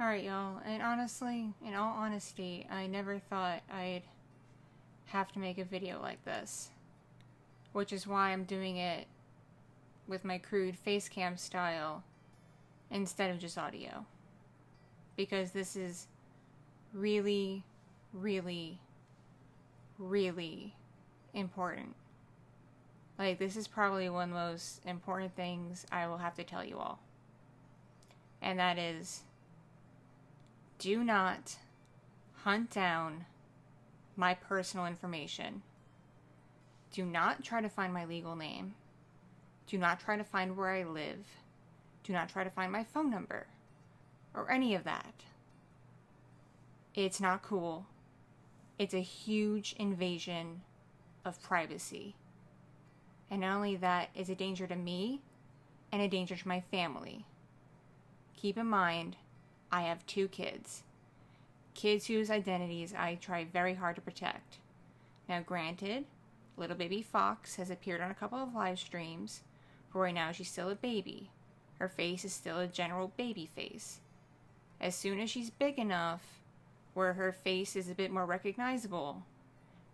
Alright, y'all, and honestly, in all honesty, I never thought I'd have to make a video like this. Which is why I'm doing it with my crude FaceCam style instead of just audio. Because this is really, really, really important. Like, this is probably one of the most important things I will have to tell you all. And that is, do not hunt down my personal information. Do not try to find my legal name. Do not try to find where I live. Do not try to find my phone number. Or any of that. It's not cool. It's a huge invasion of privacy. And not only that, it's a danger to me and a danger to my family. Keep in mind, I have 2 kids. Kids whose identities I try very hard to protect. Now granted, little baby Fox has appeared on a couple of live streams, but right now she's still a baby. Her face is still a general baby face. As soon as she's big enough where her face is a bit more recognizable,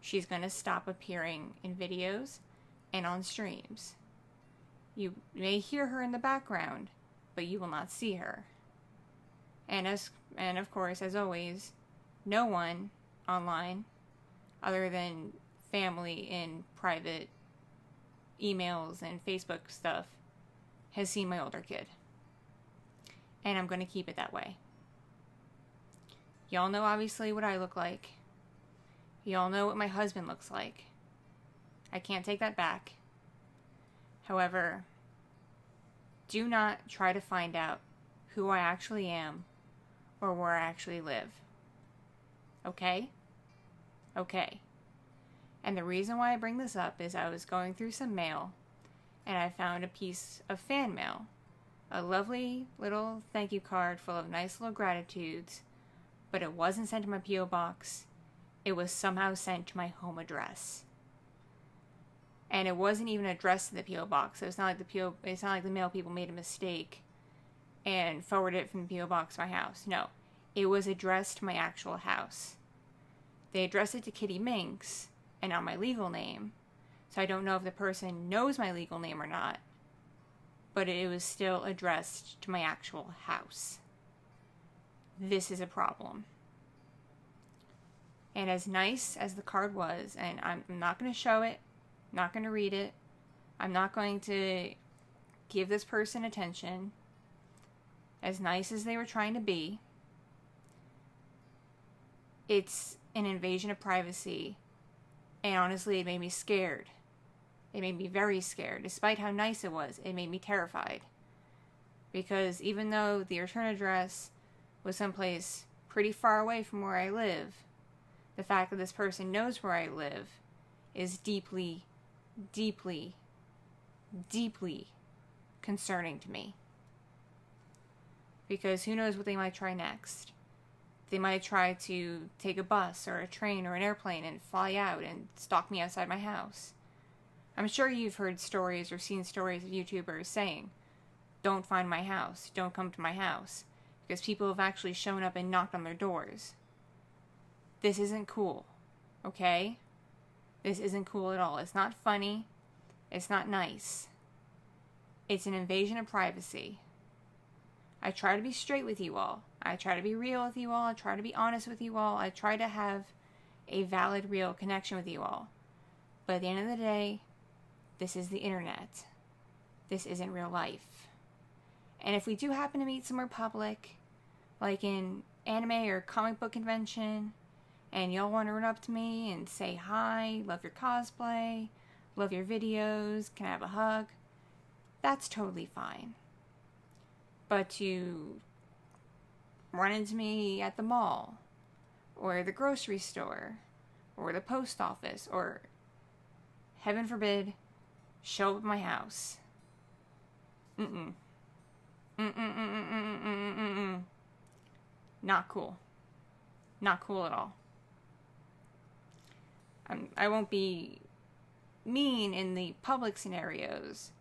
she's going to stop appearing in videos and on streams. You may hear her in the background, but you will not see her. And of course, as always, no one online, other than family in private emails and Facebook stuff, has seen my older kid. And I'm going to keep it that way. Y'all know obviously what I look like. Y'all know what my husband looks like. I can't take that back. However, do not try to find out who I actually am or where I actually live. Okay? Okay. And the reason why I bring this up is I was going through some mail and I found a piece of fan mail. A lovely little thank you card full of nice little gratitudes, but it wasn't sent to my P.O. box. It was somehow sent to my home address. And it wasn't even addressed to the P.O. box. So it's not like the mail people made a mistake and forwarded it from the P.O. box to my house. No. It was addressed to my actual house. They addressed it to Kitti Minx and not my legal name. So I don't know if the person knows my legal name or not. But it was still addressed to my actual house. This is a problem. And as nice as the card was, and I'm not going to show it, not going to read it, I'm not going to give this person attention, as nice as they were trying to be, it's an invasion of privacy, and honestly, it made me scared. It made me very scared. Despite how nice it was, it made me terrified. Because even though the return address was someplace pretty far away from where I live, the fact that this person knows where I live is deeply, deeply, deeply concerning to me. Because who knows what they might try next. They might try to take a bus or a train or an airplane and fly out and stalk me outside my house. I'm sure you've heard stories or seen stories of YouTubers saying, "Don't find my house, don't come to my house," because people have actually shown up and knocked on their doors. This isn't cool, okay? This isn't cool at all. It's not funny. It's not nice. It's an invasion of privacy. I try to be straight with you all. I try to be real with you all. I try to be honest with you all. I try to have a valid, real connection with you all. But at the end of the day, this is the internet. This isn't real life. And if we do happen to meet somewhere public, like in anime or comic book convention, and y'all want to run up to me and say hi, love your cosplay, love your videos, can I have a hug? That's totally fine. But to run into me at the mall, or the grocery store, or the post office, or, heaven forbid, show up at my house. Not cool. Not cool at all. I won't be mean in the public scenarios,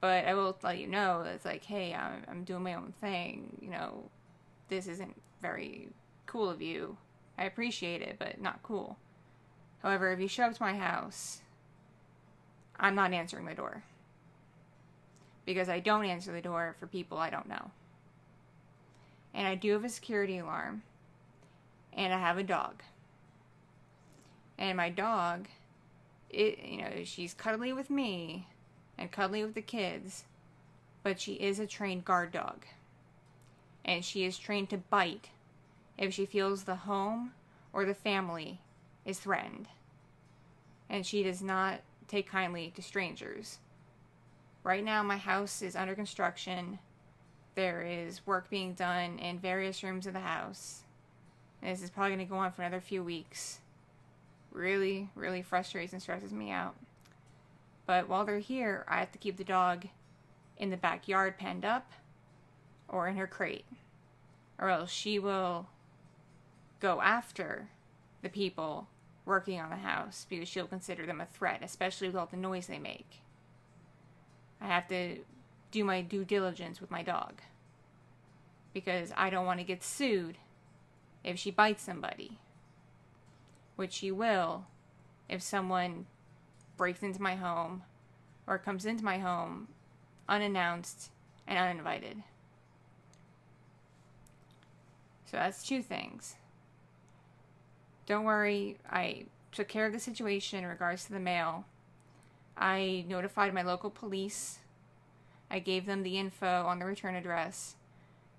but I will let you know that it's like, hey, I'm doing my own thing, you know, this isn't very cool of you. I appreciate it, but not cool. However, if you show up to my house, I'm not answering the door. Because I don't answer the door for people I don't know. And I do have a security alarm. And I have a dog. And my dog, she's cuddly with me and cuddly with the kids, but she is a trained guard dog. And she is trained to bite if she feels the home or the family is threatened. And she does not take kindly to strangers. Right now, my house is under construction. There is work being done in various rooms of the house. And this is probably going to go on for another few weeks. Really, really frustrates and stresses me out. But while they're here, I have to keep the dog in the backyard penned up or in her crate. Or else she will go after the people working on the house because she'll consider them a threat, especially with all the noise they make. I have to do my due diligence with my dog because I don't want to get sued if she bites somebody, which she will if someone breaks into my home or comes into my home unannounced and uninvited. So that's two things. Don't worry, I took care of the situation in regards to the mail. I notified my local police. I gave them the info on the return address.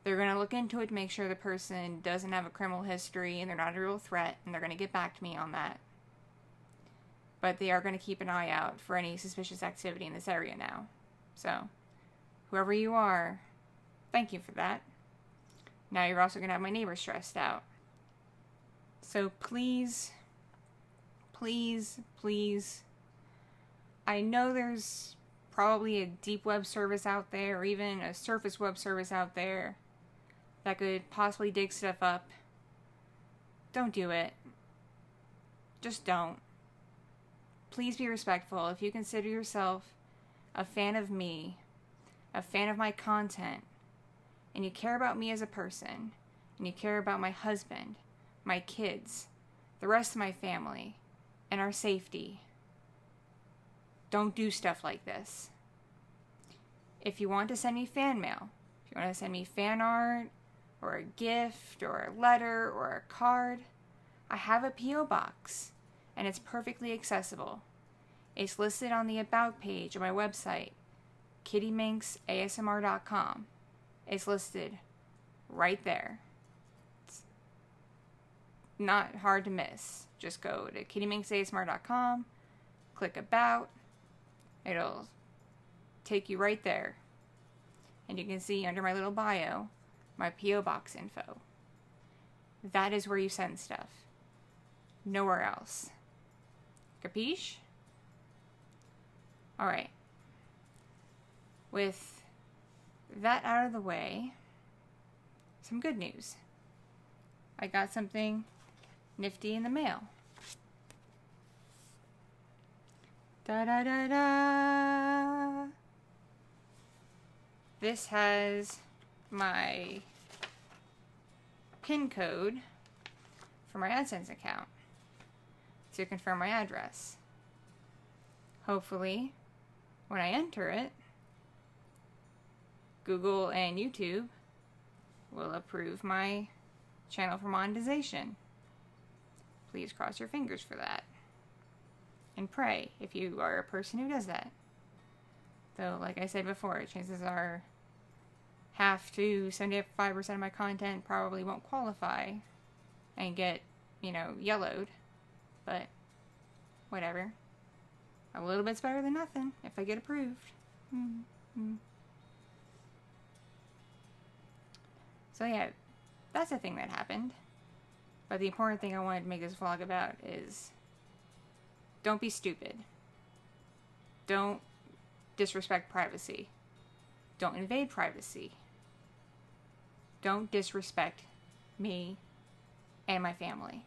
They're going to look into it to make sure the person doesn't have a criminal history and they're not a real threat, and they're going to get back to me on that. But they are going to keep an eye out for any suspicious activity in this area now. So, whoever you are, thank you for that. Now you're also going to have my neighbors stressed out. So please, please, please, I know there's probably a deep web service out there, or even a surface web service out there that could possibly dig stuff up. Don't do it. Just don't. Please be respectful. If you consider yourself a fan of me, a fan of my content, and you care about me as a person, and you care about my husband, my kids, the rest of my family, and our safety, don't do stuff like this. If you want to send me fan mail, if you want to send me fan art, or a gift, or a letter, or a card, I have a P.O. box, and it's perfectly accessible. It's listed on the About page of my website, kittyminxasmr.com. It's listed right there. It's not hard to miss. Just go to kittyminxasmr.com, click About. It'll take you right there. And you can see under my little bio, my P.O. Box info. That is where you send stuff. Nowhere else. Capiche? Alright. With that out of the way, some good news. I got something nifty in the mail. Da-da-da-da! This has my PIN code for my AdSense account to confirm my address. Hopefully, when I enter it, Google and YouTube will approve my channel for monetization. Please cross your fingers for that. And pray if you are a person who does that. Though, like I said before, chances are half to 75% of my content probably won't qualify and get, yellowed. But, whatever. A little bit's better than nothing if I get approved. Mm-hmm. So yeah, that's the thing that happened. But the important thing I wanted to make this vlog about is don't be stupid. Don't disrespect privacy. Don't invade privacy. Don't disrespect me and my family.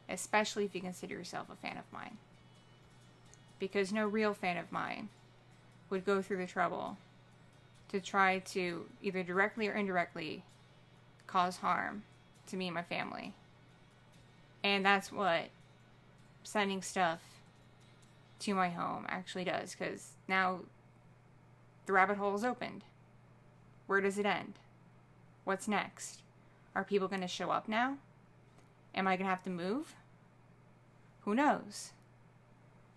Especially if you consider yourself a fan of mine. Because no real fan of mine would go through the trouble to try to either directly or indirectly cause harm to me and my family. And that's what sending stuff to my home actually does, because now the rabbit hole is opened. Where does it end? What's next? Are people going to show up now? Am I going to have to move? Who knows?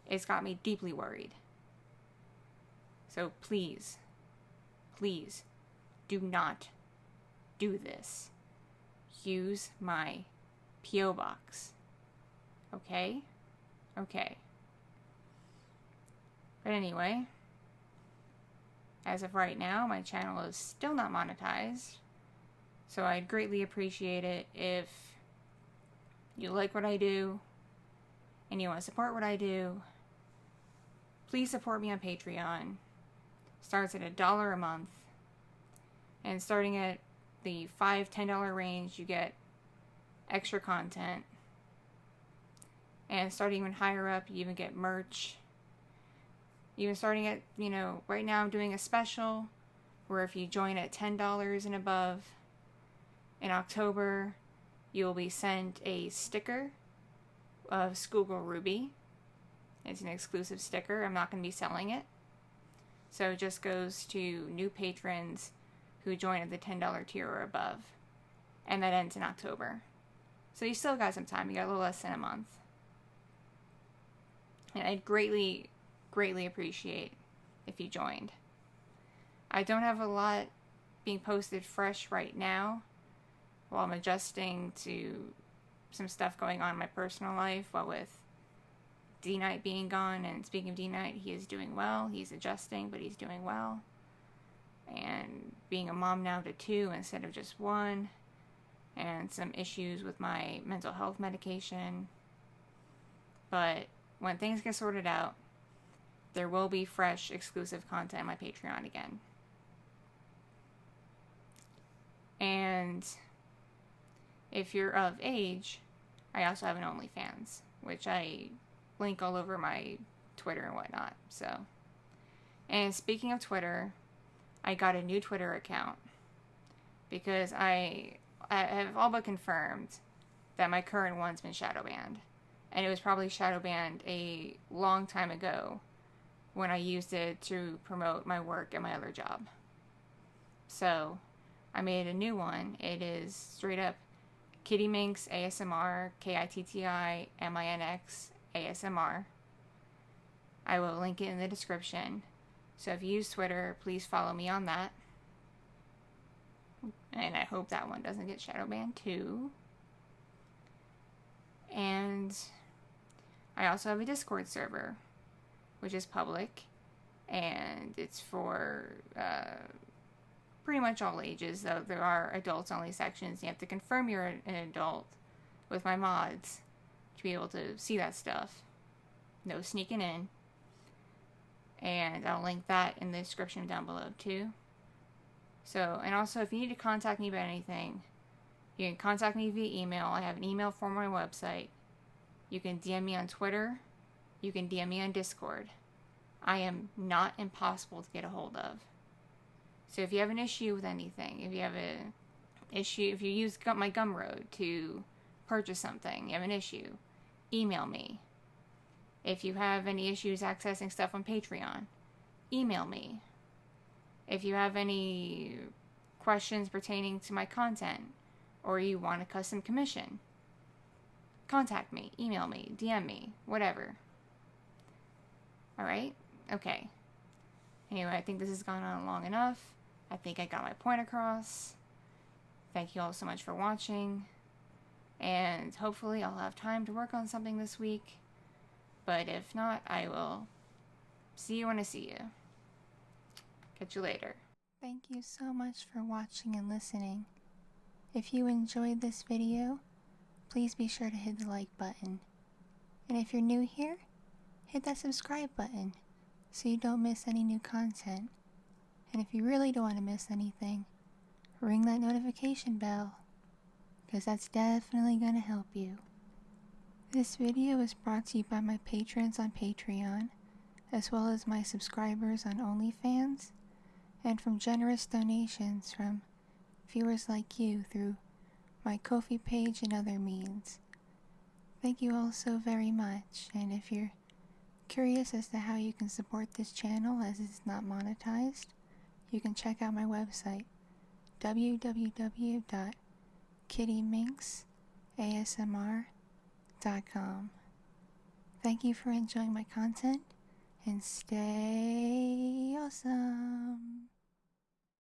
It's got me deeply worried. So please, please, do not do this. Use my P.O. box. Okay? Okay. But anyway, as of right now, my channel is still not monetized. So I'd greatly appreciate it if you like what I do and you want to support what I do. Please support me on Patreon. Starts at $1 a month. And starting at the $5, $10 range, you get extra content. And starting even higher up, you even get merch. Even starting at, right now I'm doing a special where if you join at $10 and above, in October, you will be sent a sticker of Schoolgirl Ruby. It's an exclusive sticker. I'm not going to be selling it. So it just goes to new patrons who join at the $10 tier or above. And that ends in October. So you still got some time. You got a little less than a month. And I'd greatly, greatly appreciate if you joined. I don't have a lot being posted fresh right now while I'm adjusting to some stuff going on in my personal life, what with D-Night being gone. And speaking of D-Night, he is doing well. He's adjusting, but he's doing well. And being a mom now to 2 instead of just 1. And some issues with my mental health medication. But when things get sorted out, there will be fresh, exclusive content on my Patreon again. And if you're of age, I also have an OnlyFans, which I link all over my Twitter and whatnot. So, and speaking of Twitter, I got a new Twitter account because I have all but confirmed that my current one's been shadow banned. And it was probably shadow banned a long time ago when I used it to promote my work at my other job. So I made a new one. It is straight up Kitti Minx ASMR, KITTIMINX ASMR. I will link it in the description. So if you use Twitter, please follow me on that. And I hope that one doesn't get shadow banned too. And I also have a Discord server, which is public, and it's for pretty much all ages, though there are adults only sections. You have to confirm you're an adult with my mods to be able to see that stuff. No sneaking in. And I'll link that in the description down below too. So, and also if you need to contact me about anything, you can contact me via email. I have an email form on my website. You can DM me on Twitter. You can DM me on Discord. I am not impossible to get a hold of. So if you have an issue with anything, if you have an issue, if you use my Gumroad to purchase something, you have an issue, email me. If you have any issues accessing stuff on Patreon, email me. If you have any questions pertaining to my content, or you want a custom commission, contact me, email me, DM me, whatever. Alright? Okay. Anyway, I think this has gone on long enough. I think I got my point across. Thank you all so much for watching. And hopefully I'll have time to work on something this week. But if not, I will see you when I see you. Catch you later. Thank you so much for watching and listening. If you enjoyed this video, please be sure to hit the like button. And if you're new here, hit that subscribe button so you don't miss any new content. And if you really don't want to miss anything, ring that notification bell, because that's definitely going to help you. This video is brought to you by my patrons on Patreon, as well as my subscribers on OnlyFans, and from generous donations from viewers like you through my Ko-fi page, and other means. Thank you all so very much, and if you're curious as to how you can support this channel as it's not monetized, you can check out my website, www.kittyminxasmr.com. Thank you for enjoying my content, and stay awesome!